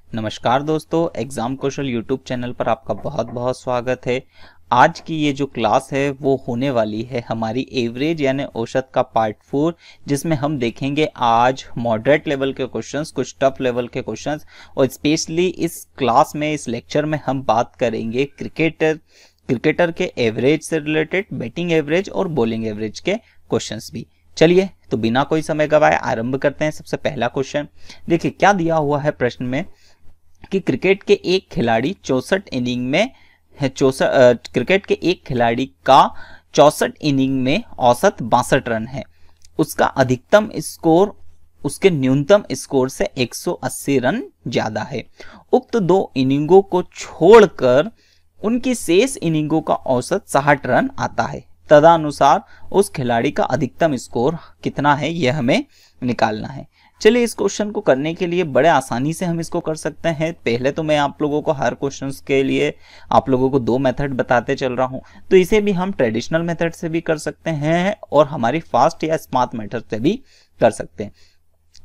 नमस्कार दोस्तों, एग्जाम कौशल YouTube channel पर आपका बहुत बहुत स्वागत है। आज की ये जो क्लास है वो होने वाली है हमारी एवरेज यानी औसत का पार्ट 4, जिसमें हम देखेंगे आज मॉडरेट लेवल के क्वेश्चंस, कुछ टफ लेवल के क्वेश्चंस, और स्पेशली इस क्लास में, इस लेक्चर में हम बात करेंगे क्रिकेटर के एवरेज से रिलेटेड, बैटिंग एवरेज और बॉलिंग एवरेज के क्वेश्चंस भी। चलिए तो बिना कोई समय गवाए आरंभ करते हैं। सबसे पहला क्वेश्चन देखिए क्या दिया हुआ है प्रश्न में कि क्रिकेट के एक खिलाड़ी 64 इनिंग में क्रिकेट के एक खिलाड़ी का 64 इनिंग में औसत 62 रन है। उसका अधिकतम स्कोर उसके न्यूनतम स्कोर से 180 रन ज्यादा है। उक्त दो इनिंगों को छोड़कर उनकी शेष इनिंगों का औसत 60 रन आता है। तदनुसार उस खिलाड़ी का अधिकतम स्कोर कितना है, यह हमें निकालना है। चलिए इस क्वेश्चन को करने के लिए बड़े आसानी से हम इसको कर सकते हैं। पहले तो मैं आप लोगों को हर क्वेश्चन के लिए आप लोगों को दो मेथड बताते चल रहा हूं, तो इसे भी हम ट्रेडिशनल मेथड से भी कर सकते हैं और हमारी फास्ट या स्मार्ट मेथड से भी कर सकते हैं।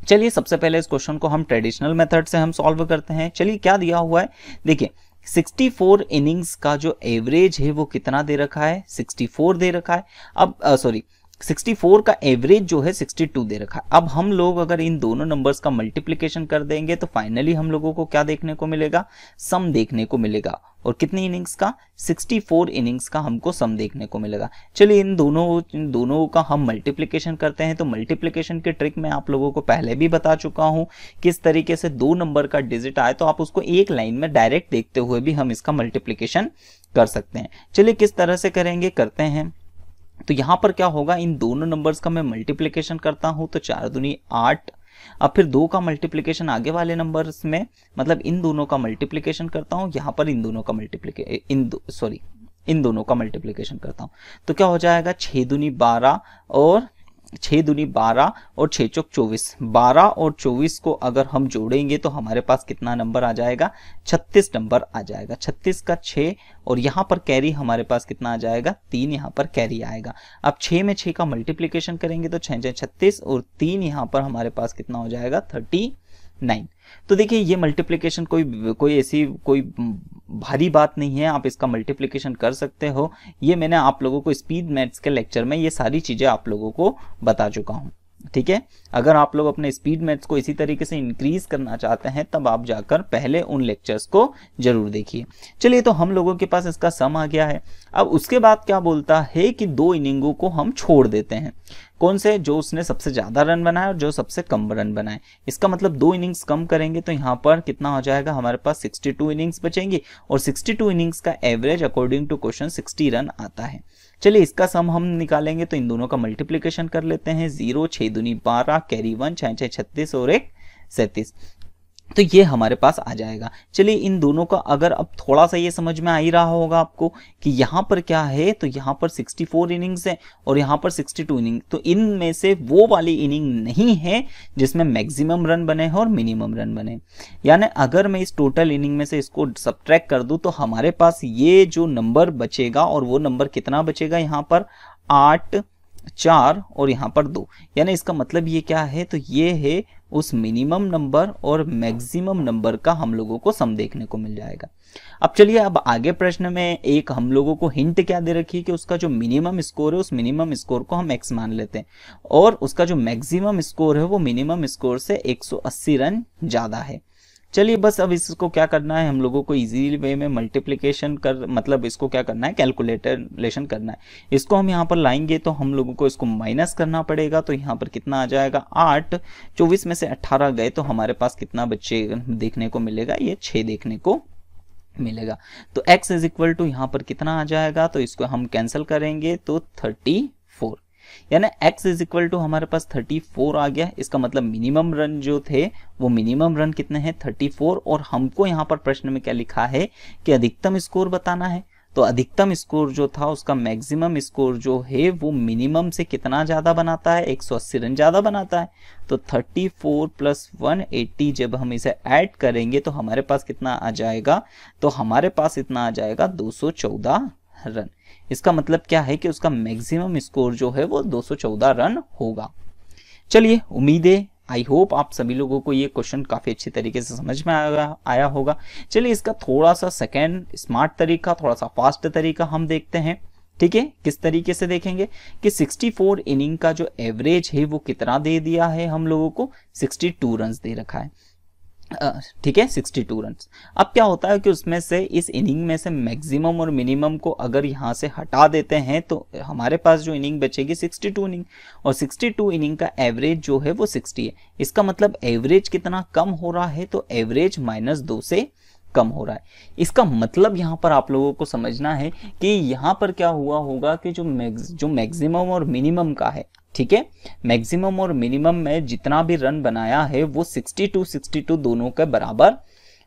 चलिए सबसे पहले इस क्वेश्चन को हम ट्रेडिशनल मेथड से हम सॉल्व करते हैं। चलिए क्या दिया हुआ है, देखिए 64 इनिंग्स का जो एवरेज है वो कितना दे रखा है, 64 दे रखा है। अब 64 का एवरेज जो है 62 दे रखा है। अब हम लोग अगर इन दोनों नंबर्स का मल्टीप्लिकेशन कर देंगे तो फाइनली हम लोगों को क्या देखने को मिलेगा, सम देखने को मिलेगा। और कितनी इनिंग्स का, 64 इनिंग्स का हमको सम देखने को मिलेगा। चलिए इन दोनों का हम मल्टीप्लिकेशन करते हैं। तो मल्टीप्लिकेशन की ट्रिक मैं आप लोगों को पहले भी बता चुका हूं, किस तरीके से दो नंबर का डिजिट आए तो आप उसको एक लाइन में डायरेक्ट देखते हुए भी हम इसका मल्टीप्लिकेशन कर सकते हैं। चलिए किस तरह से करेंगे, करते हैं। तो यहां पर क्या होगा, इन दोनों नंबर्स का मैं मल्टीप्लिकेशन करता हूं तो 4 दूनी 8। अब फिर 2 का मल्टीप्लिकेशन आगे वाले नंबर्स में, मतलब इन दोनों का मल्टीप्लिकेशन करता हूं, यहां पर इन दोनों का मल्टीप्लिकेशन करता हूं। तो क्या हो जाएगा, 6 दूनी 12 और 6 दूनी 12 और 6 चौक 24। 12 और 24 को अगर हम जोड़ेंगे तो हमारे पास कितना नंबर आ जाएगा, 36 नंबर आ जाएगा। 36 का 6 और यहाँ पर कैरी हमारे पास कितना आ जाएगा, 3 यहाँ पर कैरी आएगा। अब 6 में 6 का मल्टीप्लिकेशन करेंगे तो 6 6 36 और 3 यहाँ पर हमारे पास कितना हो जाएगा, 39। तो देखिए ये मल्टीप्लिकेशन कोई ऐसी कोई भारी बात नहीं है, आप इसका मल्टीप्लिकेशन कर सकते हो। ये मैंने आप लोगों को स्पीड मैथ्स के लेक्चर में ये सारी चीजें आप लोगों को बता चुका हूं, ठीक है। अगर आप लोग अपने स्पीड मैथ्स को इसी तरीके से इंक्रीज करना चाहते हैं तब आप जाकर पहले उन लेक्चर्स को जरूर देखिए। चलिए तो हम लोगों के पास इसका सम आ गया है। अब उसके बाद क्या बोलता है कि दो इनिंगों को हम छोड़ देते हैं। कौन से, जो उसने सबसे ज्यादा रन बनाए और जो सबसे कम रन बनाए। इसका मतलब 2 इनिंग्स कम करेंगे तो यहाँ पर कितना हो जाएगा, हमारे पास 62 इनिंग्स बचेंगी और 62 इनिंग्स का average according to question 60 run आता है। चलिए इसका सम हम निकालेंगे तो इन दोनों का मल्टीप्लिकेशन कर लेते हैं। 0 6 दूनी 12 कैरी 1 6 6 36 और 1 37। तो ये हमारे पास आ जाएगा। चलिए इन दोनों का अगर अब थोड़ा सा ये समझ में आ ही रहा होगा आपको कि यहाँ पर क्या है, तो यहाँ पर 64 इनिंग्स है और यहाँ पर 62 इनिंग, तो इनमें से वो वाली इनिंग नहीं है जिसमें मैक्सिमम रन बने हैं और मिनिमम रन बने। यानी अगर मैं इस टोटल इनिंग में से इसको सब्ट्रैक्ट कर दूं तो हमारे पास ये जो नंबर बचेगा, और वो नंबर कितना बचेगा, यहाँ पर 8 4 और यहाँ पर 2। यानी इसका मतलब ये क्या है, तो ये है उस मिनिमम नंबर और मैक्सिमम नंबर का हम लोगों को सम देखने को मिल जाएगा। अब चलिए अब आगे प्रश्न में एक हम लोगों को हिंट क्या दे रखी है कि उसका जो मिनिमम स्कोर है उस मिनिमम स्कोर को हम x मान लेते हैं और उसका जो मैक्सिमम स्कोर है वो मिनिमम स्कोर से 180 रन ज्यादा है। चलिए बस अब इसको क्या करना है, हम लोगों को इजी वे में मल्टीप्लिकेशन कर, मतलब इसको क्या करना है, कैलकुलेशन करना है। इसको हम यहाँ पर लाएंगे तो हम लोगों को इसको माइनस करना पड़ेगा। तो यहाँ पर कितना आ जाएगा, 8, 24 में से 18 गए तो हमारे पास कितना बच्चे देखने को मिलेगा, ये 6 देखने को मिलेगा। तो x इज इक्वल टू यहाँ पर कितना आ जाएगा, तो इसको हम कैंसिल करेंगे तो 34, यानी x इज इक्वल टू हमारे पास 34 आ गया। इसका मतलब मिनिमम रन जो थे वो मिनिमम रन कितने हैं, 34। और हमको यहाँ पर प्रश्न में क्या लिखा है कि अधिकतम स्कोर बताना है। तो अधिकतम स्कोर जो था उसका मैक्सिमम स्कोर जो है वो मिनिमम से कितना ज्यादा बनाता है, 180 रन ज्यादा बनाता है। तो 34 प्लस 180 जब हम इसे ऐड करेंगे तो हमारे पास कितना आ जाएगा, तो हमारे पास इतना आ जाएगा 214 रन। इसका मतलब क्या है कि उसका मैक्सिमम स्कोर जो है वो 214 रन होगा। चलिए उम्मीद है आई होप आप सभी लोगों को ये क्वेश्चन काफ़ी अच्छी तरीके से समझ में आया होगा। चलिए इसका थोड़ा सा सेकेंड स्मार्ट तरीका, थोड़ा सा फास्ट तरीका हम देखते हैं। ठीक है, किस तरीके से देखेंगे कि 64 इनिंग का जो एवरेज है वो कितना दे दिया है हम लोगों को, 62 रन दे रखा है। ठीक है, 62 रन। अब क्या होता है कि उसमें से इस इनिंग में से मैक्सिमम और मिनिमम को अगर यहाँ से हटा देते हैं तो हमारे पास जो इनिंग बचेगी 62 इनिंग, और 62 इनिंग का एवरेज जो है वो 60 है। इसका मतलब एवरेज कितना कम हो रहा है, तो एवरेज -2 से कम हो रहा है। इसका मतलब यहाँ पर आप लोगों को समझना है कि यहाँ पर क्या हुआ होगा कि जो मैक्सिमम और मिनिमम का है, ठीक है, मैक्सिमम और मिनिमम में जितना भी रन बनाया है वो 62 दोनों के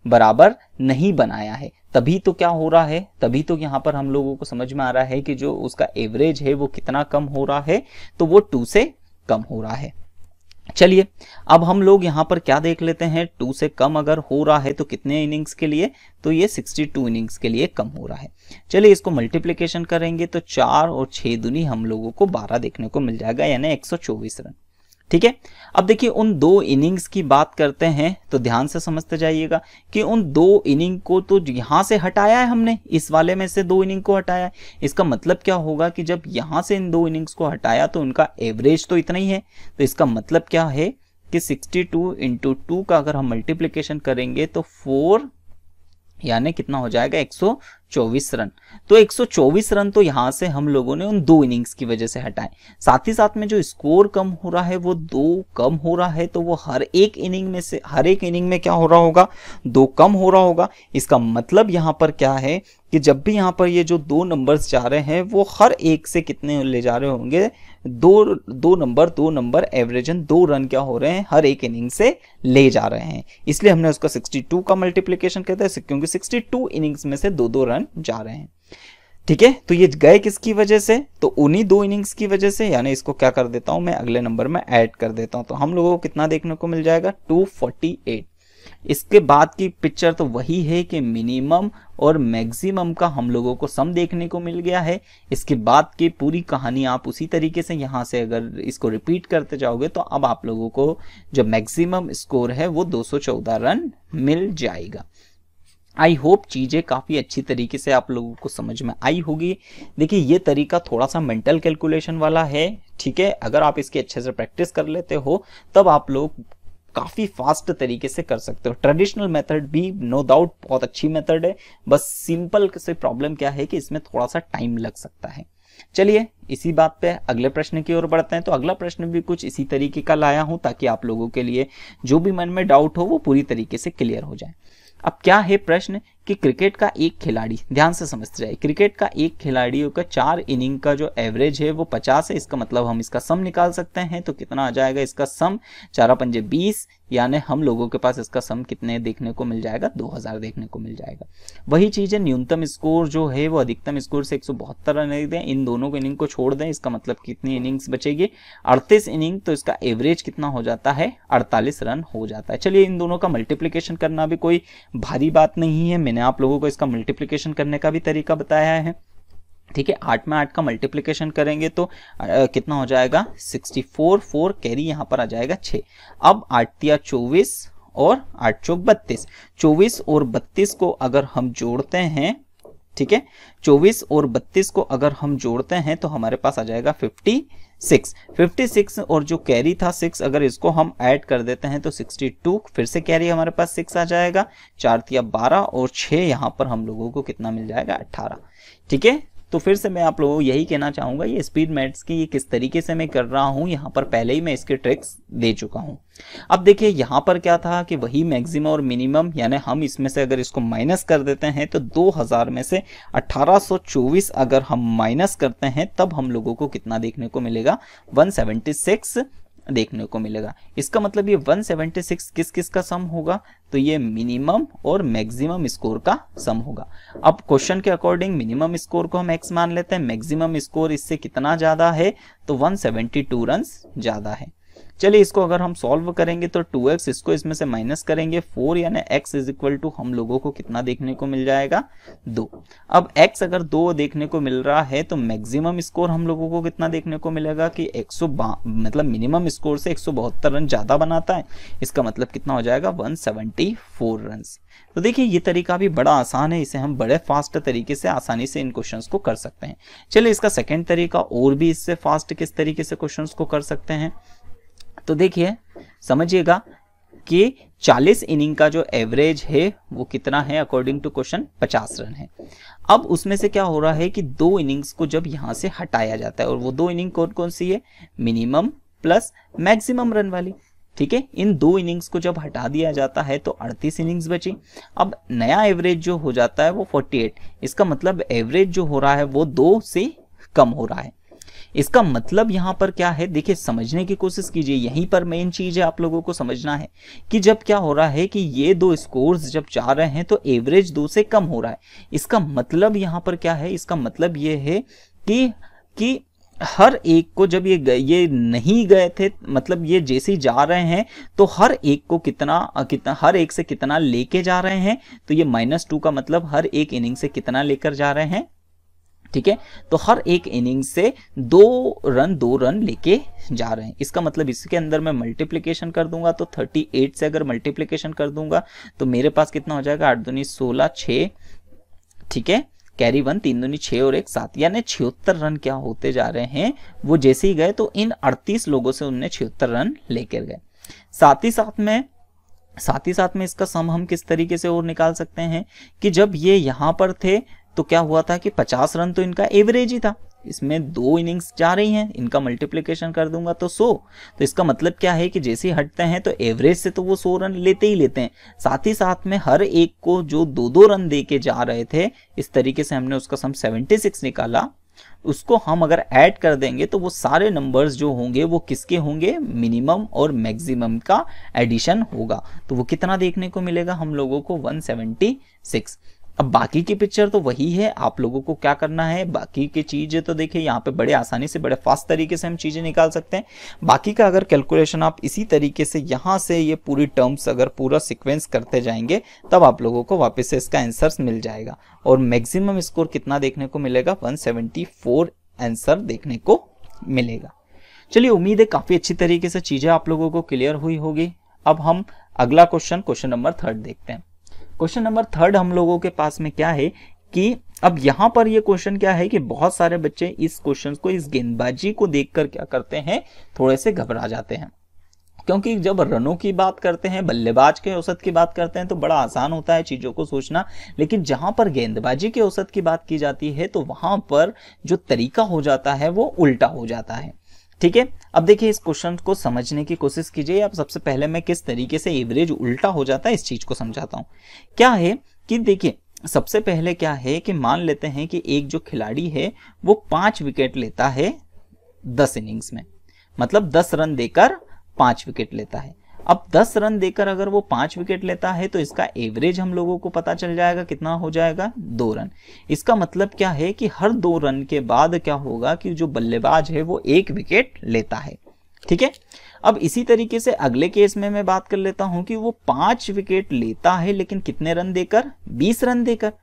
बराबर नहीं बनाया है। तभी तो क्या हो रहा है, तभी तो यहाँ पर हम लोगों को समझ में आ रहा है कि जो उसका एवरेज है वो कितना कम हो रहा है, तो वो 2 से कम हो रहा है। चलिए अब हम लोग यहाँ पर क्या देख लेते हैं, 2 से कम अगर हो रहा है तो कितने इनिंग्स के लिए, तो ये 62 इनिंग्स के लिए कम हो रहा है। चलिए इसको मल्टीप्लिकेशन करेंगे तो 4 और 6 दूनी हम लोगों को 12 देखने को मिल जाएगा, यानी 124 रन। ठीक है, अब देखिए उन 2 इनिंग्स की बात करते हैं तो ध्यान से समझते जाइएगा कि उन 2 इनिंग को तो यहां से हटाया है हमने, इस वाले में से 2 इनिंग को हटाया है। इसका मतलब क्या होगा कि जब यहां से इन 2 इनिंग्स को हटाया तो उनका एवरेज तो इतना ही है। तो इसका मतलब क्या है कि 62 × 2 का अगर हम मल्टीप्लिकेशन करेंगे तो 4 यानी कितना हो जाएगा, 124 रन। तो 124 रन तो यहां से हम लोगों ने उन 2 इनिंग्स की वजह से हटाए। साथ ही साथ में जो स्कोर कम हो रहा है वो 2 कम हो रहा है, तो वो हर एक इनिंग में क्या हो रहा होगा, 2 कम हो रहा होगा। इसका मतलब यहां पर क्या है कि जब भी यहां पर ये जो 2 नंबर्स जा रहे हैं वो हर एक से कितने ले जा रहे होंगे, 2 नंबर एवरेजन 2 रन क्या हो रहे हैं, हर एक इनिंग से ले जा रहे हैं। इसलिए हमने उसका 62 का मल्टीप्लिकेशन कहते हैं, क्योंकि 62 इनिंग्स में से 2 रन जा रहे हैं। ठीक है, तो ये गए किसकी वजह से, तो उन्हीं 2 इनिंग्स की वजह से। यानी इसको क्या कर देता हूं मैं, अगले नंबर में ऐड कर देता हूं, तो हम लोगों को कितना देखने को मिल जाएगा, 248। इसके बाद की पिक्चर तो वही है कि मिनिमम और मैक्सिमम का हम लोगों को सम देखने को मिल गया है। इसके बाद की पूरी कहानी आप उसी तरीके से यहाँ से अगर इसको रिपीट करते जाओगे तो अब आप लोगों को जो मैक्सिमम स्कोर है वो 214 रन मिल जाएगा। आई होप चीज़ें काफ़ी अच्छी तरीके से आप लोगों को समझ में आई होगी। देखिए ये तरीका थोड़ा सा मेंटल कैलकुलेशन वाला है, ठीक है। अगर आप इसकी अच्छे से प्रैक्टिस कर लेते हो तब आप लोग काफ़ी फास्ट तरीके से कर सकते हो। ट्रेडिशनल मेथड भी नो डाउट बहुत अच्छी मेथड है, बस सिंपल से प्रॉब्लम क्या है कि इसमें थोड़ा सा टाइम लग सकता है। चलिए इसी बात पे अगले प्रश्न की ओर बढ़ते हैं। तो अगला प्रश्न भी कुछ इसी तरीके का लाया हूं ताकि आप लोगों के लिए जो भी मन में डाउट हो वो पूरी तरीके से क्लियर हो जाए। अब क्या है प्रश्न कि क्रिकेट का एक खिलाड़ी, ध्यान से समझते जाइए, क्रिकेट का एक खिलाड़ियों का 4 इनिंग का जो एवरेज है वो 50 है। इसका मतलब हम इसका सम निकाल सकते हैं, तो कितना आ जाएगा इसका सम, 4 पंजे 20, यानी हम लोगों के पास इसका सम कितने देखने को मिल जाएगा, 2000 देखने को मिल जाएगा। वही चीज़ है, न्यूनतम स्कोर जो है वो अधिकतम स्कोर से 172 रन दें, इन दोनों को इनिंग को छोड़ दें, इसका मतलब कितनी इनिंग्स बचेगी, 38 इनिंग, तो इसका एवरेज कितना हो जाता है, 48 रन हो जाता है। चलिए इन दोनों का मल्टीप्लिकेशन करना भी कोई भारी बात नहीं है, मैंने आप लोगों को इसका मल्टीप्लिकेशन करने का भी तरीका बताया है, ठीक है। 8 में 8 का मल्टीप्लिकेशन करेंगे तो कितना हो जाएगा, 64, 4 कैरी यहाँ पर आ जाएगा 6। अब 8 तिया 24 और 8 चौक 32, 24 और 32 को अगर हम जोड़ते हैं, ठीक है, 24 और 32 को अगर हम जोड़ते हैं तो हमारे पास आ जाएगा 56 और जो कैरी था 6, अगर इसको हम ऐड कर देते हैं तो 62, फिर से कैरी हमारे पास 6 आ जाएगा, 4 तिया 12 और 6 यहाँ पर हम लोगों को कितना मिल जाएगा, 18, ठीक है। तो फिर से मैं आप लोगों को यही कहना चाहूँगा, ये स्पीड मैथ्स की ये किस तरीके से मैं कर रहा हूँ, यहाँ पर पहले ही मैं इसके ट्रिक्स दे चुका हूँ। अब देखिए यहाँ पर क्या था कि वही मैक्सिमम और मिनिमम, यानी हम इसमें से अगर इसको माइनस कर देते हैं तो 2000 में से 1824 अगर हम माइनस करते हैं तब हम लोगों को कितना देखने को मिलेगा, 176 देखने को मिलेगा। इसका मतलब ये 176 किस किस का सम होगा, तो ये मिनिमम और मैक्सिमम स्कोर का सम होगा। अब क्वेश्चन के अकॉर्डिंग मिनिमम स्कोर को हम x मान लेते हैं, मैक्सिमम स्कोर इससे कितना ज्यादा है, तो 172 रन ज्यादा है। चलिए इसको अगर हम सॉल्व करेंगे तो 2x, इसको इसमें से माइनस करेंगे 4, यानी x इज इक्वल टू हम लोगों को कितना देखने को मिल जाएगा 2। अब x अगर 2 देखने को मिल रहा है तो मैक्सिमम स्कोर हम लोगों को कितना देखने को मिलेगा कि मतलब मिनिमम स्कोर से 172 रन ज्यादा बनाता है, इसका मतलब कितना हो जाएगा 174 रन। तो देखिए ये तरीका भी बड़ा आसान है, इसे हम बड़े फास्ट तरीके से आसानी से इन क्वेश्चंस को कर सकते हैं। चलिए इसका सेकंड तरीका और भी इससे फास्ट किस तरीके से क्वेश्चंस को कर सकते हैं, तो देखिए समझिएगा कि 40 इनिंग का जो एवरेज है वो कितना है अकॉर्डिंग टू क्वेश्चन 50 रन है। अब उसमें से क्या हो रहा है कि 2 इनिंग्स को जब यहां से हटाया जाता है, और वो 2 इनिंग कौन कौन सी है, मिनिमम प्लस मैक्सिमम रन वाली, ठीक है। इन 2 इनिंग्स को जब हटा दिया जाता है तो 38 इनिंग्स बची। अब नया एवरेज जो हो जाता है वो 48, इसका मतलब एवरेज जो हो रहा है वो 2 से कम हो रहा है। इसका मतलब यहां पर क्या है, देखिए समझने की कोशिश कीजिए, यहीं पर मेन चीज है आप लोगों को समझना है कि जब क्या हो रहा है कि ये 2 स्कोर्स जब जा रहे हैं तो एवरेज 2 से कम हो रहा है। इसका मतलब यहां पर क्या है, इसका मतलब ये है कि हर एक को जब ये नहीं गए थे, मतलब ये जैसे ही जा रहे हैं तो हर एक को कितना हर एक से कितना लेके जा रहे हैं, तो ये -2 का मतलब हर एक इनिंग से कितना लेकर जा रहे हैं, ठीक है। तो हर एक इनिंग से 2 रन लेके जा रहे हैं। इसका मतलब इसके अंदर मैं मल्टीप्लिकेशन कर दूंगा तो 38 से अगर मल्टीप्लिकेशन कर दूंगा तो मेरे पास कितना हो जाएगा, 8 दूनी 16, 6, ठीक है, कैरी 1, 3 दूनी 6 और 1 7, यानी 76 रन क्या होते जा रहे हैं, वो जैसे ही गए तो इन 38 लोगों से उनने 76 रन लेकर गए। साथ ही साथ में इसका सम हम किस तरीके से और निकाल सकते हैं कि जब ये यहां पर थे तो क्या हुआ था कि 50 रन तो इनका एवरेज ही था, इसमें 2 इनिंग्स जा रही हैं, इनका मल्टीप्लिकेशन कर दूंगा तो 100, तो इसका मतलब क्या है कि जैसे ही हटते हैं तो एवरेज से तो वो 100 रन लेते ही लेते हैं। साथ ही साथ में हर एक को जो 2-2 रन दे के जा रहे थे, इस तरीके से हमने उसका सम 76 निकाला। उसको हम अगर ऐड कर देंगे तो वो सारे नंबर्स जो होंगे वो किसके होंगे, मिनिमम और मैक्सिमम का एडिशन होगा। तो वो कितना देखने को मिलेगा हम लोगों को, 176। अब बाकी की पिक्चर तो वही है, आप लोगों को क्या करना है, बाकी की चीजें तो देखिए यहाँ पे बड़े आसानी से बड़े फास्ट तरीके से हम चीजें निकाल सकते हैं। बाकी का अगर कैलकुलेशन आप इसी तरीके से यहाँ से ये पूरी टर्म्स अगर पूरा सीक्वेंस करते जाएंगे तब आप लोगों को वापस से इसका आंसर मिल जाएगा। और मैक्सिमम स्कोर कितना देखने को मिलेगा, 174 आंसर देखने को मिलेगा। चलिए उम्मीद है काफी अच्छी तरीके से चीजें आप लोगों को क्लियर हुई होगी। अब हम अगला क्वेश्चन नंबर 3 देखते हैं। क्वेश्चन नंबर 3 हम लोगों के पास में क्या है कि अब यहां पर ये क्वेश्चन क्या है कि बहुत सारे बच्चे इस क्वेश्चन को, इस गेंदबाजी को देखकर क्या करते हैं, थोड़े से घबरा जाते हैं, क्योंकि जब रनों की बात करते हैं, बल्लेबाज के औसत की बात करते हैं तो बड़ा आसान होता है चीजों को सोचना, लेकिन जहां पर गेंदबाजी के औसत की बात की जाती है तो वहां पर जो तरीका हो जाता है वो उल्टा हो जाता है, ठीक है। अब देखिए इस क्वेश्चन को समझने की कोशिश कीजिए। अब सबसे पहले मैं किस तरीके से एवरेज उल्टा हो जाता है इस चीज को समझाता हूं। क्या है कि देखिए सबसे पहले क्या है कि मान लेते हैं कि एक जो खिलाड़ी है वो 5 विकेट लेता है 10 इनिंग्स में, मतलब 10 रन देकर 5 विकेट लेता है। अब 10 रन देकर अगर वो 5 विकेट लेता है तो इसका एवरेज हम लोगों को पता चल जाएगा कितना हो जाएगा, 2 रन। इसका मतलब क्या है कि हर 2 रन के बाद क्या होगा कि जो बल्लेबाज है वो 1 विकेट लेता है, ठीक है। अब इसी तरीके से अगले केस में मैं बात कर लेता हूं कि वो 5 विकेट लेता है लेकिन कितने रन देकर, 20 रन देकर।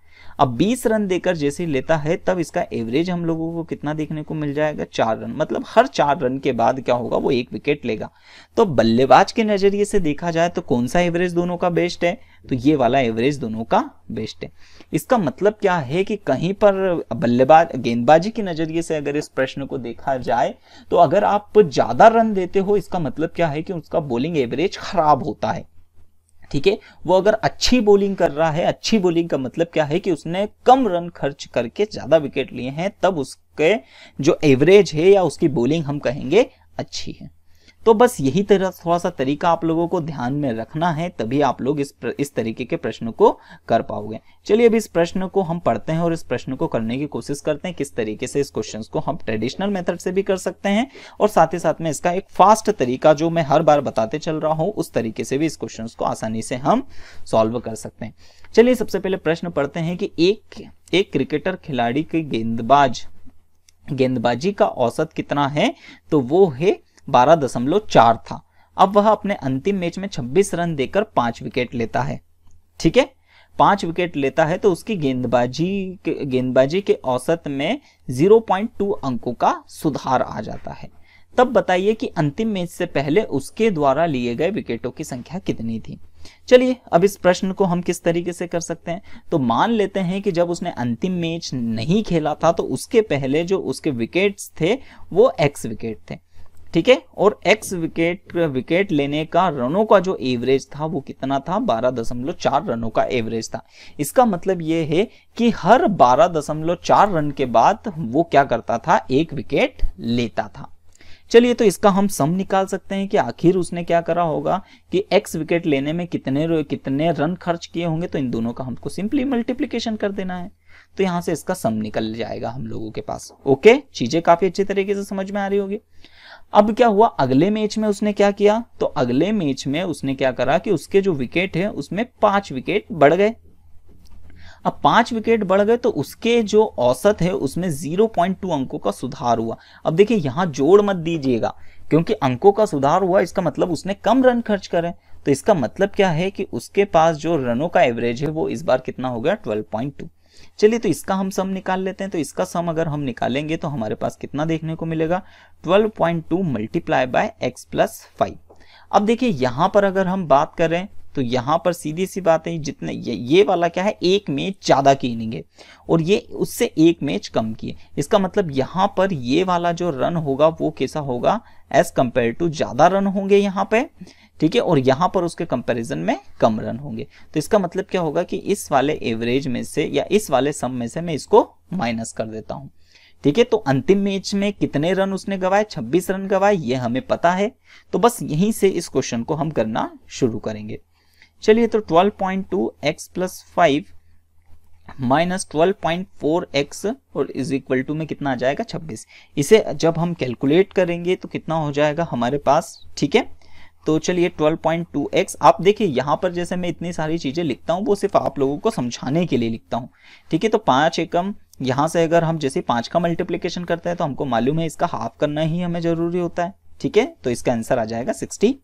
अब 20 रन देकर जैसे ही लेता है तब इसका एवरेज हम लोगों को कितना देखने को मिल जाएगा, 4 रन। मतलब हर 4 रन के बाद क्या होगा, वो 1 विकेट लेगा। तो बल्लेबाज के नजरिए से देखा जाए तो कौन सा एवरेज दोनों का बेस्ट है, तो ये वाला एवरेज दोनों का बेस्ट है। इसका मतलब क्या है कि कहीं पर गेंदबाजी के नजरिए से अगर इस प्रश्न को देखा जाए तो अगर आप ज्यादा रन देते हो इसका मतलब क्या है कि उसका बॉलिंग एवरेज खराब होता है, ठीक है। वो अगर अच्छी बॉलिंग कर रहा है, अच्छी बॉलिंग का मतलब क्या है कि उसने कम रन खर्च करके ज्यादा विकेट लिए हैं, तब उसके जो एवरेज है या उसकी बॉलिंग हम कहेंगे अच्छी है। तो बस यही तरह थोड़ा सा तरीका आप लोगों को ध्यान में रखना है, तभी आप लोग इस तरीके के प्रश्न को कर पाओगे। चलिए अब इस प्रश्न को हम पढ़ते हैं और इस प्रश्न को करने की कोशिश करते हैं किस तरीके से इस क्वेश्चन को हम ट्रेडिशनल मेथड से भी कर सकते हैं और साथ ही साथ में इसका एक फास्ट तरीका जो मैं हर बार बताते चल रहा हूं उस तरीके से भी इस क्वेश्चन को आसानी से हम सॉल्व कर सकते हैं। चलिए सबसे पहले प्रश्न पढ़ते हैं कि एक क्रिकेटर खिलाड़ी के गेंदबाजी का औसत कितना है, तो वो है 12.4 था। अब वह अपने अंतिम मैच में 26 रन देकर 5 विकेट लेता है। ठीक है, 5 विकेट लेता है तो उसकी गेंदबाजी के औसत में 0.2 अंकों का सुधार आ जाता है। तब बताइए कि अंतिम मैच से पहले उसके द्वारा लिए गए विकेटों की संख्या कितनी थी। चलिए अब इस प्रश्न को हम किस तरीके से कर सकते हैं, तो मान लेते हैं कि जब उसने अंतिम मैच नहीं खेला था तो उसके पहले जो उसके विकेट्स थे वो x विकेट थे। ठीक है, और x विकेट लेने का रनों का जो एवरेज था वो कितना था, 12.4 रनों का एवरेज था। इसका मतलब ये है कि हर 12.4 रन के बाद वो क्या करता था, एक विकेट लेता था। चलिए तो इसका हम सम निकाल सकते हैं कि आखिर उसने क्या करा होगा कि x विकेट लेने में कितने रन खर्च किए होंगे। तो इन दोनों का हमको सिंपली मल्टीप्लिकेशन कर देना है, तो यहां से इसका सम निकल जाएगा हम लोगों के पास। ओके, चीजें काफी अच्छी तरीके से समझ में आ रही होगी। अब क्या हुआ, अगले मैच में उसने क्या किया, तो अगले मैच में उसने क्या करा कि उसके जो विकेट है उसमें 5 विकेट बढ़ गए। अब 5 विकेट बढ़ गए तो उसके जो औसत है उसमें 0.2 अंकों का सुधार हुआ। अब देखिए यहां जोड़ मत दीजिएगा, क्योंकि अंकों का सुधार हुआ इसका मतलब उसने कम रन खर्च करे। तो इसका मतलब क्या है कि उसके पास जो रनों का एवरेज है वो इस बार कितना हो गया, 12.2। चलिए तो इसका हम सम निकाल लेते हैं। तो इसका सम अगर हम निकालेंगे तो हमारे पास कितना देखने को मिलेगा, 12.2 मल्टीप्लाई बाय x प्लस 5। अब देखिए यहां पर अगर हम बात करें तो यहां पर सीधी सी बात है, जितने ये वाला क्या है, एक मैच ज्यादा की इनिंग है और ये उससे एक मैच कम की है। इसका मतलब यहां पर ये वाला जो रन होगा वो कैसा होगा, एज कंपेयर टू ज्यादा रन होंगे यहाँ पे। ठीक है, और यहां पर उसके कंपैरिजन में कम रन होंगे। तो इसका मतलब क्या होगा कि इस वाले एवरेज में से या इस वाले सम में से मैं इसको माइनस कर देता हूं। ठीक है, तो अंतिम मैच में कितने रन उसने गवाए, 26 रन गवाए, ये हमें पता है। तो बस यहीं से इस क्वेश्चन को हम करना शुरू करेंगे। चलिए तो 12.2 x प्लस 5 माइनस 12.4 x और इज इक्वल टू में कितना आ जाएगा, 26। इसे जब हम कैलकुलेट करेंगे तो कितना हो जाएगा हमारे पास। ठीक है, तो चलिए 12.2x, आप देखिए यहाँ पर जैसे मैं इतनी सारी चीजें लिखता हूँ वो सिर्फ आप लोगों को समझाने के लिए लिखता हूँ। ठीक है, तो 5 एकम यहाँ से अगर हम जैसे 5 का मल्टीप्लिकेशन करते हैं तो हमको मालूम है इसका हाफ करना ही हमें जरूरी होता है। ठीक है, तो इसका आंसर आ जाएगा 61।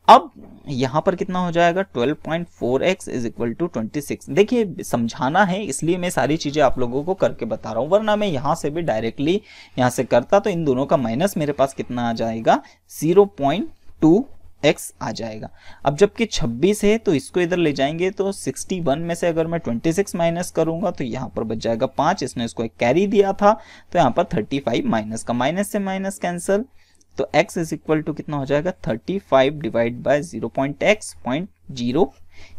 अब यहां पर कितना हो जाएगा, 12.4x इज इक्वल टू 26। देखिए समझाना है इसलिए मैं सारी चीजें आप लोगों को करके बता रहा हूं, वरना मैं यहां से भी डायरेक्टली यहां से करता तो इन दोनों का माइनस मेरे पास कितना आ जाएगा, 0.2x आ जाएगा। अब जबकि 26 है तो इसको इधर ले जाएंगे तो 61 में से अगर मैं 26 माइनस करूंगा तो यहाँ पर बच जाएगा 5। इसने इसको एक कैरी दिया था तो यहाँ पर 35 माइनस का माइनस से माइनस कैंसिल, तो x इज इक्वल टू कितना हो जाएगा, 35 डिवाइड बाय 0.x.0।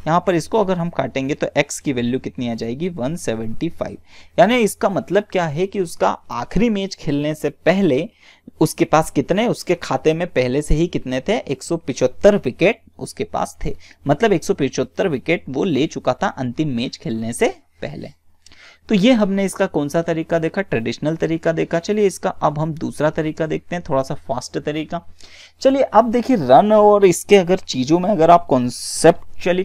यहाँ पर इसको अगर हम काटेंगे तो x की वैल्यू कितनी आ जाएगी, 175। यानी इसका मतलब क्या है कि उसका आखिरी मैच खेलने से पहले उसके पास कितने, उसके खाते में पहले से ही कितने थे, 175 विकेट उसके पास थे। मतलब 175 विकेट वो ले चुका था अंतिम मैच खेलने से पहले। तो ये हमने इसका कौन सा तरीका देखा, ट्रेडिशनल तरीका देखा। चलिए इसका अब हम दूसरा तरीका देखते हैं, थोड़ा सा फास्ट तरीका। चलिए अब देखिए रन और इसके अगर चीजों में अगर आप कॉन्सेप्चुअली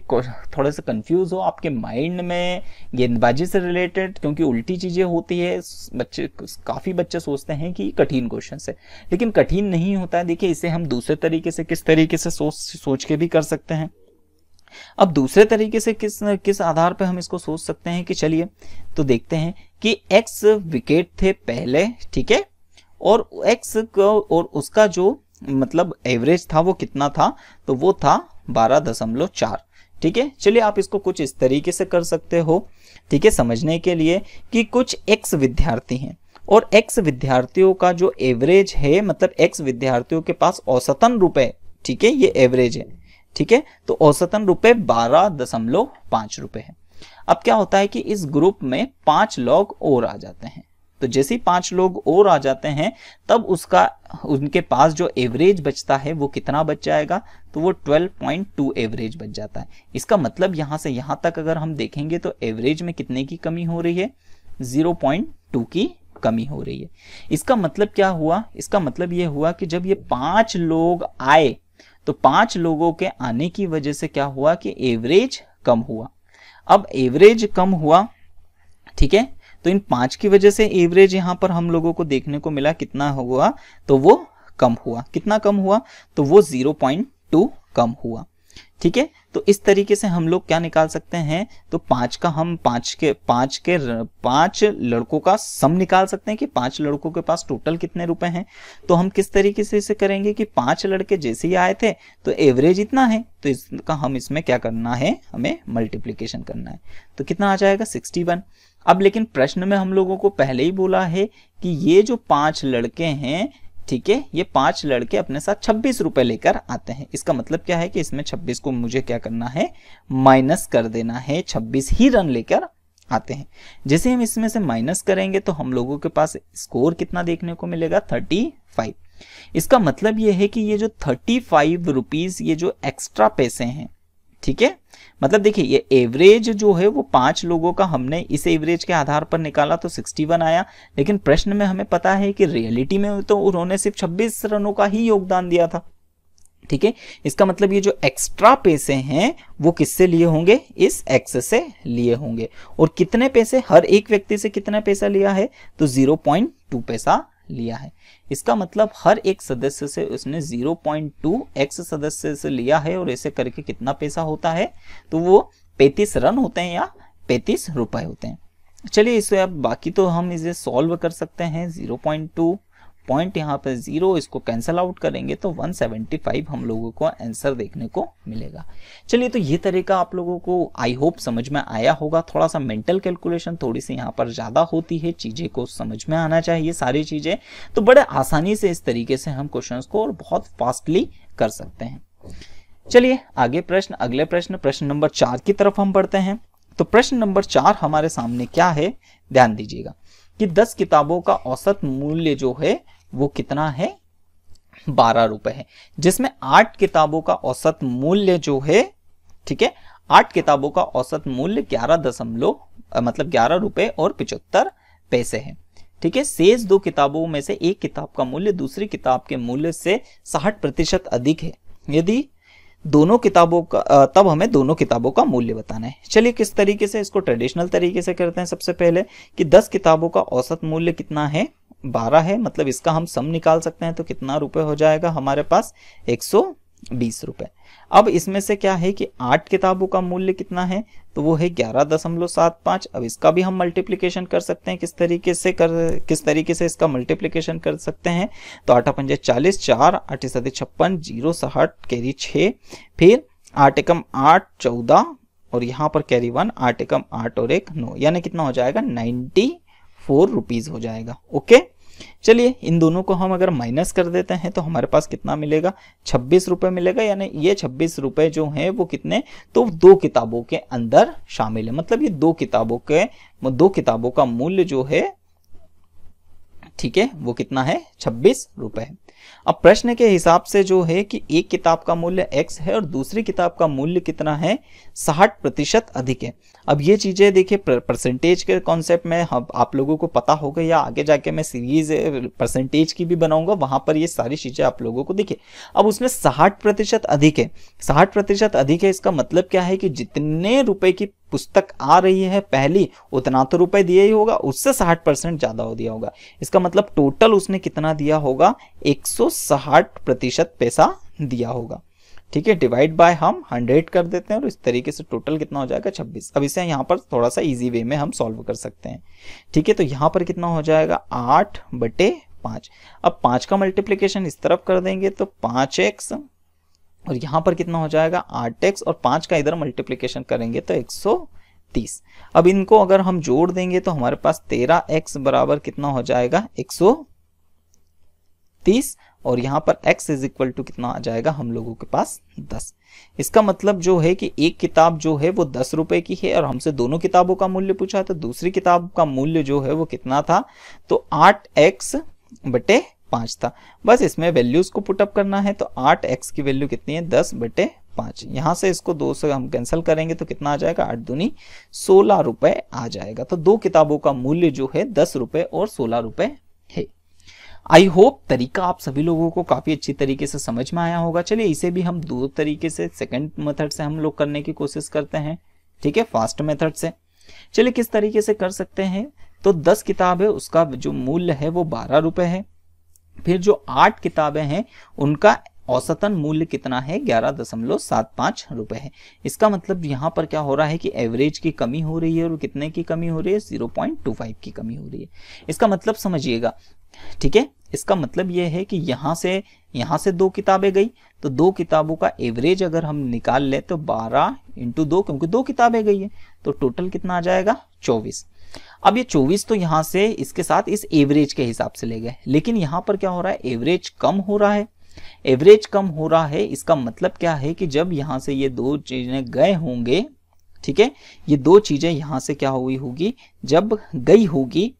थोड़े से कंफ्यूज हो आपके माइंड में गेंदबाजी से रिलेटेड, क्योंकि उल्टी चीजें होती है, काफी बच्चे सोचते हैं कि कठिन क्वेश्चन है, लेकिन कठिन नहीं होता है। देखिए इसे हम दूसरे तरीके से किस तरीके से सोच के भी कर सकते हैं। अब दूसरे तरीके से किस आधार पे हम इसको सोच सकते हैं कि चलिए तो देखते हैं कि x विकेट थे पहले। ठीक है, और x और उसका जो मतलब एवरेज था वो कितना था, तो वो था 12.4। ठीक है, चलिए आप इसको कुछ इस तरीके से कर सकते हो। ठीक है, समझने के लिए कि कुछ x विद्यार्थी हैं और x विद्यार्थियों का जो एवरेज है, मतलब x विद्यार्थियों के पास औसतन रुपए, ठीक है ये एवरेज है। ठीक है, तो औसतन रुपए 12.5 रुपए है। अब क्या होता है कि इस ग्रुप में 5 लोग और आ जाते हैं, तो जैसे ही 5 लोग और आ जाते हैं तब उनके पास जो एवरेज बचता है वो कितना बच जाएगा, तो वो 12.2 एवरेज बच जाता है। इसका मतलब यहां से यहां तक अगर हम देखेंगे तो एवरेज में कितने की कमी हो रही है, 0.2 की कमी हो रही है। इसका मतलब क्या हुआ, इसका मतलब ये हुआ कि जब ये 5 लोग आए तो 5 लोगों के आने की वजह से क्या हुआ कि एवरेज कम हुआ। अब एवरेज कम हुआ, ठीक है, तो इन 5 की वजह से एवरेज यहां पर हम लोगों को देखने को मिला कितना हुआ, तो वो कम हुआ। कितना कम हुआ? तो वो 0.2 कम हुआ। ठीक है, तो इस तरीके से हम लोग क्या निकाल सकते हैं? तो पांच लड़कों का सम निकाल सकते हैं कि 5 लड़कों के पास टोटल कितने रुपए हैं। तो हम किस तरीके से इसे करेंगे कि 5 लड़के जैसे ही आए थे तो एवरेज इतना है, तो इसका हम इसमें क्या करना है, हमें मल्टीप्लीकेशन करना है। तो कितना आ जाएगा? 61। अब लेकिन प्रश्न में हम लोगों को पहले ही बोला है कि ये जो 5 लड़के हैं, ठीक है, ये 5 लड़के अपने साथ 26 रुपए लेकर आते हैं। इसका मतलब क्या है कि इसमें 26 को मुझे क्या करना है, माइनस कर देना है। 26 ही रन लेकर आते हैं। जैसे हम इसमें से माइनस करेंगे तो हम लोगों के पास स्कोर कितना देखने को मिलेगा? 35। इसका मतलब ये है कि ये जो 35 रुपीज ये जो एक्स्ट्रा पैसे हैं, ठीक है, मतलब देखिए ये एवरेज जो है वो 5 लोगों का हमने इस एवरेज के आधार पर निकाला तो 61 आया, लेकिन प्रश्न में हमें पता है कि रियलिटी में तो उन्होंने सिर्फ 26 रनों का ही योगदान दिया था। ठीक है, इसका मतलब ये जो एक्स्ट्रा पैसे हैं वो किससे लिए होंगे? इस एक्स से लिए होंगे। और कितने पैसे? हर एक व्यक्ति से कितना पैसा लिया है? तो 0.2 पैसा लिया है। इसका मतलब हर एक सदस्य से उसने 0.2 एक्स सदस्य से लिया है, और ऐसे करके कितना पैसा होता है? तो वो 35 रन होते हैं या 35 रुपए होते हैं। चलिए इसे अब बाकी तो हम इसे सॉल्व कर सकते हैं। 0.2 पॉइंट यहाँ पे 0, इसको कैंसिल आउट करेंगे तो 175 हम लोगों को आंसर देखने को मिलेगा। चलिए, तो ये तरीका आप लोगों को आई होप समझ में आया होगा। थोड़ा सा मेंटल कैलकुलेशन थोड़ी सी यहाँ पर ज़्यादा होती है, चीज़ें को समझ में आना चाहिए सारी चीज़ें, तो बड़े आसानी से इस तरीके से हम क्वेश्चंस को और बहुत फास्टली कर सकते हैं। चलिए आगे अगले प्रश्न नंबर 4 की तरफ हम बढ़ते हैं। तो प्रश्न नंबर 4 हमारे सामने क्या है, ध्यान दीजिएगा कि 10 किताबों का औसत मूल्य जो है वो कितना है? 12 रुपए है, जिसमें 8 किताबों का औसत मूल्य जो है, ठीक है, 8 किताबों का औसत मूल्य 11 रुपए और 75 पैसे है। ठीक है, शेष 2 किताबों में से एक किताब का मूल्य दूसरी किताब के मूल्य से 60% अधिक है। यदि दोनों किताबों का तब हमें दोनों किताबों का मूल्य बताना है। चलिए किस तरीके से इसको ट्रेडिशनल तरीके से करते हैं। सबसे पहले कि 10 किताबों का औसत मूल्य कितना है? 12 है, मतलब इसका हम सम निकाल सकते हैं। तो कितना रुपए हो जाएगा हमारे पास? 120 रुपए। अब इसमें से क्या है कि 8 किताबों का मूल्य कितना है? तो वो है 11.75। अब इसका भी हम मल्टीप्लिकेशन कर सकते हैं। किस तरीके से इसका मल्टीप्लिकेशन कर सकते हैं? तो 8 पंजे 40, 4 8 7 56, 0 60 कैरी 6, फिर 8 एकम 8 14, और यहाँ पर कैरी 1, 8 एकम 8 और 1 9, यानी कितना हो जाएगा? 94 रुपीज हो जाएगा। ओके, चलिए इन दोनों को हम अगर माइनस कर देते हैं तो हमारे पास कितना मिलेगा? 26 रुपए मिलेगा। यानी ये 26 रुपए जो हैं वो कितने? तो 2 किताबों के अंदर शामिल है। मतलब ये 2 किताबों का मूल्य जो है, ठीक है, वो कितना है? 26 रुपए है। अब प्रश्न के हिसाब से जो है कि एक किताब का मूल्य x है और दूसरी किताब का मूल्य कितना है? 60% अधिक है। अब ये चीजें देखिए परसेंटेज के कॉन्सेप्ट में आप लोगों को पता होगा, या आगे जाके मैं सीरीज परसेंटेज की भी बनाऊंगा, वहां पर ये सारी चीजें आप लोगों को दिखे। अब उसमें 60% अधिक है। 60% अधिक है, इसका मतलब क्या है कि जितने रुपए की पुस्तक आ रही है पहली, उतना तो रुपए दिया ही होगा, उससे 60% ज्यादा हो दिया होगा। इसका मतलब टोटल उसने कितना दिया होगा? 160% पैसा दिया होगा। ठीक है, डिवाइड बाय हम 100 कर देते हैं, और इस तरीके से टोटल कितना हो जाएगा? 26। अब इसे यहाँ पर थोड़ा सा इजी वे में हम सॉल्व कर सकते हैं। ठीक है, तो यहाँ पर कितना हो जाएगा? 8/5। अब 5 का मल्टीप्लीकेशन इस तरफ कर देंगे तो 5x, और यहाँ पर कितना हो जाएगा? 8x, और 5 का इधर मल्टीप्लीकेशन करेंगे तो 130। अब इनको अगर हम जोड़ देंगे तो हमारे पास 13x बराबर कितना हो जाएगा? 130, और यहाँ पर x इज इक्वल टू कितना आ जाएगा हम लोगों के पास? 10। इसका मतलब जो है कि एक किताब जो है वो 10 रुपए की है, और हमसे दोनों किताबों का मूल्य पूछा, तो दूसरी किताब का मूल्य जो है वो कितना था? तो 8x/5 था। बस इसमें वैल्यूज को पुटअप करना है। तो 8x की वैल्यू कितनी है? 10/5। यहाँ से इसको 2 से हम कैंसिल करेंगे तो कितना आ जाएगा? 8 दूनी 16 रुपए आ जाएगा। तो 2 किताबों का मूल्य जो है 10 रुपए और 16 रुपए है। आई होप तरीका आप सभी लोगों को काफी अच्छी तरीके से समझ में आया होगा। चलिए इसे भी हम 2 तरीके से, सेकंड मेथड से हम लोग करने की कोशिश करते हैं। ठीक है, फास्ट मेथड से। चलिए किस तरीके से कर सकते हैं? तो 10 किताब है, उसका जो मूल्य है वो 12 रुपए है। फिर जो 8 किताबें हैं उनका औसतन मूल्य कितना है, 11.75 रुपए है। इसका मतलब यहाँ पर क्या हो रहा है कि एवरेज की कमी हो रही है, और कितने की कमी हो रही है, 0.25 की कमी हो रही है। इसका मतलब समझिएगा, ठीक है। इसका मतलब यह है कि यहाँ से 2 किताबें गई, तो 2 किताबों का एवरेज अगर हम निकाल ले तो 12 × 2, क्योंकि 2 किताबें गई है तो टोटल कितना आ जाएगा, 24। अब ये 24 तो यहाँ से इसके साथ इस एवरेज के हिसाब से ले गए, लेकिन यहाँ पर क्या हो रहा है, एवरेज कम हो रहा है। एवरेज कम हो रहा है, इसका मतलब क्या है कि जब यहाँ से ये 2 चीजें गए होंगे, ठीक है, ये 2 चीजें यहाँ से क्या हुई होगी, जब गई होगी,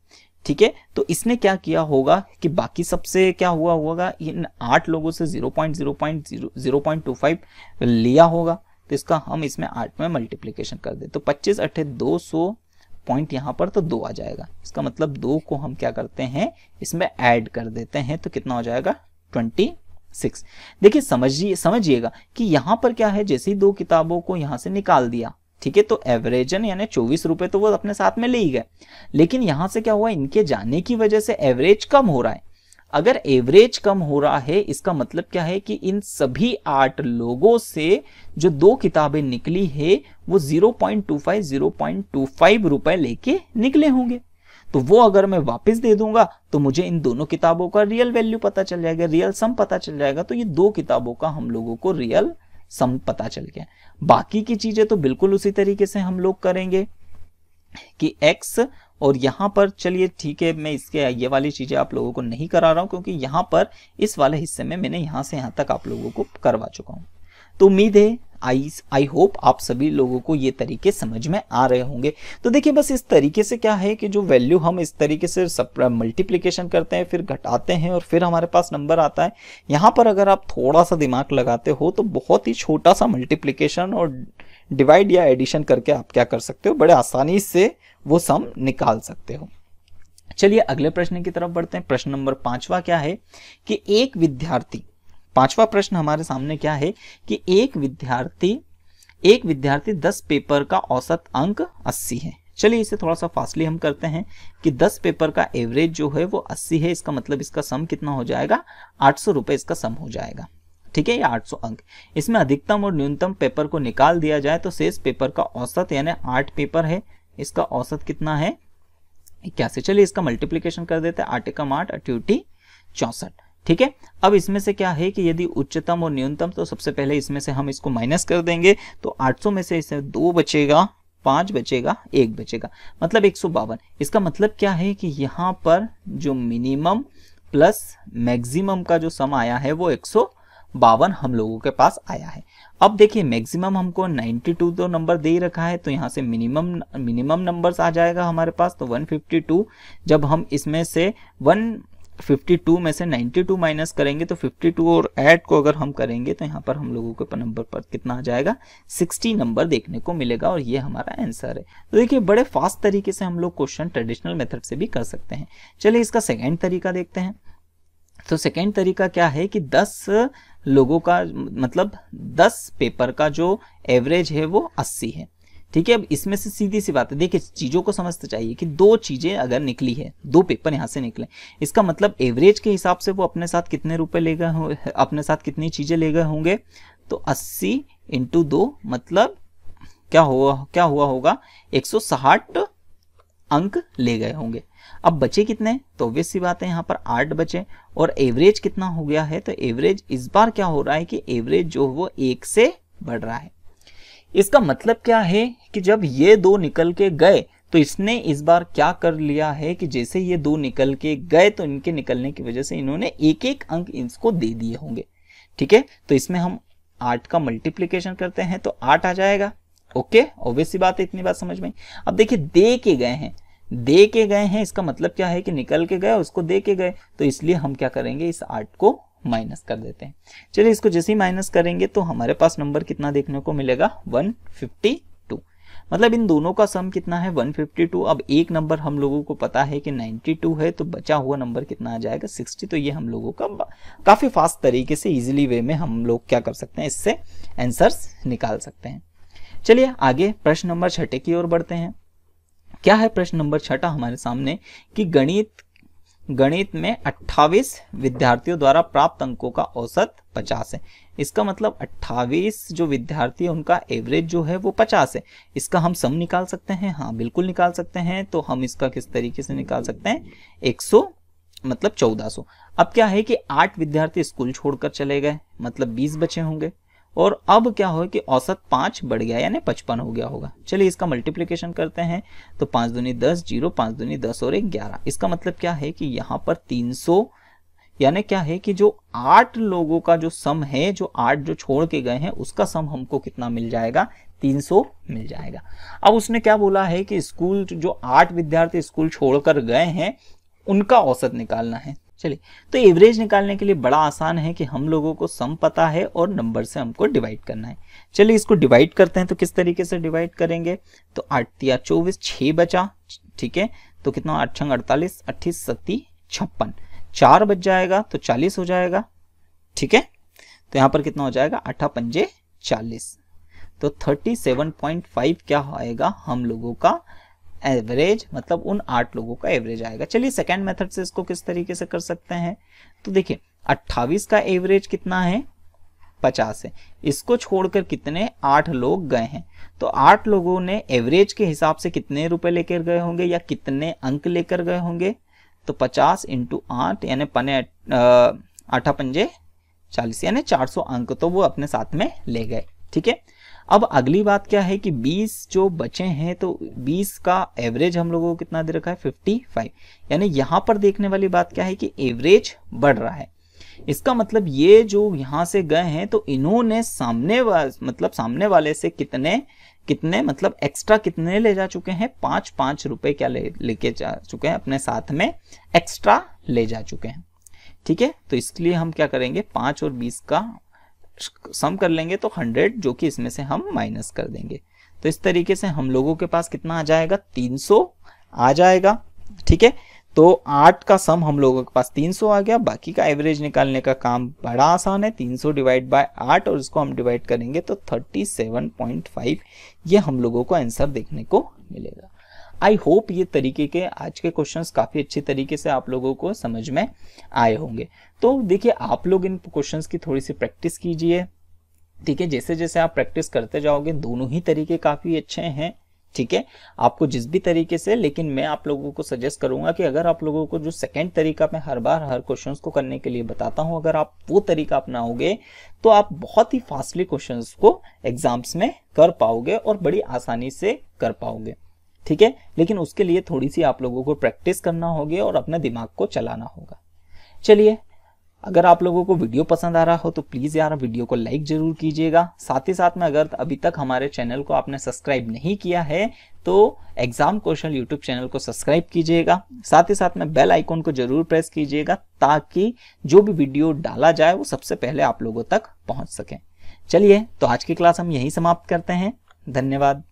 ठीक है, तो इसने क्या किया होगा कि बाकी सबसे क्या हुआ होगा, इन 8 लोगों से 0.25 लिया होगा, तो इसका हम इसमें 8 में मल्टीप्लीकेशन कर दे तो 25 8 200 पॉइंट यहाँ पर तो 2 आ जाएगा। इसका मतलब 2 को हम क्या करते हैं, इसमें ऐड कर देते हैं, तो कितना हो जाएगा, 26। देखिए समझिएगा कि यहाँ पर क्या है, जैसे ही 2 किताबों को यहाँ से निकाल दिया, ठीक है, तो एवरेजन यानी 24 रुपए तो वो अपने साथ में ले ही गए, लेकिन यहां से क्या हुआ, इनके जाने की वजह से एवरेज कम हो रहा है। अगर एवरेज कम हो रहा है, इसका मतलब क्या है कि इन सभी 8 लोगों से जो 2 किताबें निकली है वो 0.25 रुपए लेके निकले होंगे, तो वो अगर मैं वापस दे दूंगा तो मुझे इन दोनों किताबों का रियल वैल्यू पता चल जाएगा, रियल सम पता चल जाएगा। तो ये 2 किताबों का हम लोगों को रियल सम पता चल गया। बाकी की चीजें तो बिल्कुल उसी तरीके से हम लोग करेंगे कि x, और यहां पर चलिए ठीक है, मैं इसके ये वाली चीजें आप लोगों को नहीं करा रहा हूं, क्योंकि यहां पर इस वाले हिस्से में मैंने यहां से यहां तक आप लोगों को करवा चुका हूं। तो उम्मीद है आई होप आप सभी लोगों को ये तरीके समझ में आ रहे होंगे। तो देखिए बस इस तरीके से क्या है कि जो वैल्यू हम इस तरीके से मल्टीप्लिकेशन करते हैं, फिर घटाते हैं और फिर हमारे पास नंबर आता है। यहाँ पर अगर आप थोड़ा सा दिमाग लगाते हो तो बहुत ही छोटा सा मल्टीप्लिकेशन और डिवाइड या एडिशन करके आप क्या कर सकते हो, बड़े आसानी से वो सम निकाल सकते हो। चलिए अगले प्रश्न की तरफ बढ़ते हैं। प्रश्न नंबर 5वां क्या है कि एक विद्यार्थी, 5वां प्रश्न हमारे सामने क्या है कि एक विद्यार्थी 10 पेपर का औसत अंक 80 है। चलिए इसे थोड़ा सा फास्टली हम करते हैं कि 10 पेपर का एवरेज जो है वो 80 है, इसका मतलब इसका सम कितना हो जाएगा, 800 रुपए इसका सम हो जाएगा, ठीक है, ये 800 अंक। इसमें अधिकतम और न्यूनतम पेपर को निकाल दिया जाए तो शेष पेपर का औसत यानी 8 पेपर है, इसका औसत कितना है, 81। चलिए इसका मल्टीप्लीकेशन कर देते हैं, 8 एकम 8 8 64, ठीक है। अब इसमें से क्या है कि यदि उच्चतम और न्यूनतम, तो सबसे पहले इसमें से हम इसको माइनस कर देंगे, तो 800 में से इसे 2 बचेगा, 5 बचेगा, 1 बचेगा, मतलब 152। इसका मतलब क्या है कि यहाँ पर जो मिनिमम प्लस मैक्सिमम का जो सम आया है वो 152 हम लोगों के पास आया है। अब देखिए मैक्सिमम हमको 92 तो नंबर दे ही रखा है, तो यहाँ से मिनिमम नंबर्स आ जाएगा हमारे पास, तो 152। जब हम इसमें से 152 में से 92 माइनस करेंगे तो 52 और ऐड को अगर हम करेंगे तो यहाँ पर हम लोगों के नंबर पर कितना आ जाएगा, 60 नंबर देखने को मिलेगा, और ये हमारा आंसर है। तो देखिए बड़े फास्ट तरीके से हम लोग क्वेश्चन ट्रेडिशनल मेथड से भी कर सकते हैं। चलिए इसका सेकेंड तरीका देखते हैं। तो सेकेंड तरीका क्या है कि 10 लोगों का मतलब 10 पेपर का जो एवरेज है वो 80 है, ठीक है। अब इसमें से सीधी सी बात है, देखिए चीजों को समझते चाहिए कि 2 चीजें अगर निकली है, 2 पेपर यहां से निकले, इसका मतलब एवरेज के हिसाब से वो अपने साथ कितने रुपए ले गए, अपने साथ कितनी चीजें ले गए होंगे, तो 80 × 2 मतलब क्या हुआ होगा, 160 अंक ले गए होंगे। अब बचे कितने, तो ऑब्वियस सी बात है यहाँ पर 8 बचे, और एवरेज कितना हो गया है, तो एवरेज इस बार क्या हो रहा है कि एवरेज जो वो 1 से बढ़ रहा है। इसका मतलब क्या है कि जब ये 2 निकल के गए तो इसने इस बार क्या कर लिया है कि जैसे ये 2 निकल के गए तो इनके निकलने की वजह से इन्होंने 1-1 अंक इसको दे दिए होंगे, ठीक है। तो इसमें हम 8 का मल्टीप्लिकेशन करते हैं तो 8 आ जाएगा, ओके, ऑब्वियस सी बात है, इतनी बात समझ में। अब देखिए दे के गए हैं, इसका मतलब क्या है कि निकल के गए उसको दे के गए, तो इसलिए हम क्या करेंगे, इस 8 को माइनस कर देते हैं। चलिए इसको जैसे ही माइनस करेंगे तो हमारे पास नंबर कितना देखने को मिलेगा, 152। मतलब इन दोनों का सम कितना है, 152। अब एक नंबर हम लोगों को पता है कि 92 है, तो बचा हुआ नंबर कितना आ जाएगा, 60। तो ये हम लोगों का काफी फास्ट तरीके से इजीली वे में हम लोग क्या कर सकते हैं, इससे आंसर्स निकाल सकते हैं। चलिए आगे प्रश्न नंबर 6 की ओर बढ़ते हैं। क्या है प्रश्न नंबर 6 हमारे सामने कि गणित में 28 विद्यार्थियों द्वारा प्राप्त अंकों का औसत 50 है। इसका मतलब 28 जो विद्यार्थी है उनका एवरेज जो है वो 50 है। इसका हम सम निकाल सकते हैं, हाँ बिल्कुल निकाल सकते हैं। तो हम इसका किस तरीके से निकाल सकते हैं, 100 मतलब 1400। अब क्या है कि 8 विद्यार्थी स्कूल छोड़कर चले गए, मतलब 20 बचे होंगे, और अब क्या हो कि औसत 5 बढ़ गया यानी 55 हो गया होगा। चलिए इसका मल्टीप्लिकेशन करते हैं, तो 5 दूनी 10, 0 5 दूनी 10 और 1 11। इसका मतलब क्या है कि यहाँ पर 300 यानी क्या है कि जो 8 लोगों का जो सम है, जो 8 जो छोड़ के गए हैं उसका सम हमको कितना मिल जाएगा, 300 मिल जाएगा। अब उसने क्या बोला है कि स्कूल जो 8 विद्यार्थी स्कूल छोड़कर गए हैं उनका औसत निकालना है। चलिए तो एवरेज निकालने के लिए बड़ा आसान है कि हम लोगों को सम पता है और नंबर से हमको डिवाइड करना है। चलिए इसको डिवाइड करते हैं, तो किस तरीके से डिवाइड करेंगे, तो 8 या 24, 6 बचा, ठीक है, तो कितना 8 छंग 48, 28 सत्ती 56, 4 बच जाएगा तो 40 हो जाएगा, ठीक है। तो यहाँ पर कितना हो जाएगा, 8 पंजे 40, तो 37.5 क्या आएगा हम लोगों का एवरेज, मतलब उन 8 लोगों का एवरेज आएगा। चलिए सेकंड मेथड से इसको किस तरीके से कर सकते हैं, तो देखिए 28 का एवरेज कितना है, 50 है। इसको छोड़कर कितने 8 लोग गए हैं, तो 8 लोगों ने एवरेज के हिसाब से कितने रुपए लेकर गए होंगे या कितने अंक लेकर गए होंगे, तो 50 इंटू 8 यानी 8 पंजे 40 यानी 400 अंक तो वो अपने साथ में ले गए, ठीक है। अब अगली बात क्या है कि 20 जो बचे हैं, तो 20 का एवरेज हम लोगों को कितना दे रखा है, 55, यानी यहाँ पर देखने वाली बात क्या है कि एवरेज बढ़ रहा है। इसका मतलब ये जो यहाँ से गए हैं तो इन्होंने सामने वाले से कितने मतलब एक्स्ट्रा कितने ले जा चुके हैं, 5 रुपए क्या लेके जा चुके हैं अपने साथ में, एक्स्ट्रा ले जा चुके हैं, ठीक है। तो इसलिए हम क्या करेंगे, 5 और 20 का सम कर लेंगे तो 100 जो कि इसमें से हम माइनस कर देंगे। तो इस तरीके से हम लोगों के पास कितना आ जाएगा, 300 आ जाएगा, ठीक है। तो 8 का सम हम लोगों के पास 300 आ गया। बाकी का एवरेज निकालने का काम बड़ा आसान है, 300 डिवाइड बाय 8 और इसको हम डिवाइड करेंगे तो 37.5 ये हम लोगों को आंसर देखने को मिलेगा। आई होप ये तरीके के आज के क्वेश्चंस काफी अच्छी तरीके से आप लोगों को समझ में आए होंगे। तो देखिए आप लोग इन क्वेश्चंस की थोड़ी सी प्रैक्टिस कीजिए, ठीक है। जैसे जैसे आप प्रैक्टिस करते जाओगे दोनों ही तरीके काफी अच्छे हैं, ठीक है, आपको जिस भी तरीके से, लेकिन मैं आप लोगों को सजेस्ट करूंगा कि अगर आप लोगों को जो सेकंड तरीका मैं हर बार हर क्वेश्चंस को करने के लिए बताता हूं, अगर आप वो तरीका अपनाओगे तो आप बहुत ही फास्टली क्वेश्चंस को एग्जाम्स में कर पाओगे और बड़ी आसानी से कर पाओगे, ठीक है। लेकिन उसके लिए थोड़ी सी आप लोगों को प्रैक्टिस करना होगी और अपने दिमाग को चलाना होगा। चलिए अगर आप लोगों को वीडियो पसंद आ रहा हो तो प्लीज यार वीडियो को लाइक जरूर कीजिएगा। साथ ही साथ में अगर अभी तक हमारे चैनल को आपने सब्सक्राइब नहीं किया है तो एग्जाम कौशल यूट्यूब चैनल को सब्सक्राइब कीजिएगा। साथ ही साथ में बेल आइकॉन को जरूर प्रेस कीजिएगा ताकि जो भी वीडियो डाला जाए वो सबसे पहले आप लोगों तक पहुंच सके। चलिए तो आज की क्लास हम यहीं समाप्त करते हैं। धन्यवाद।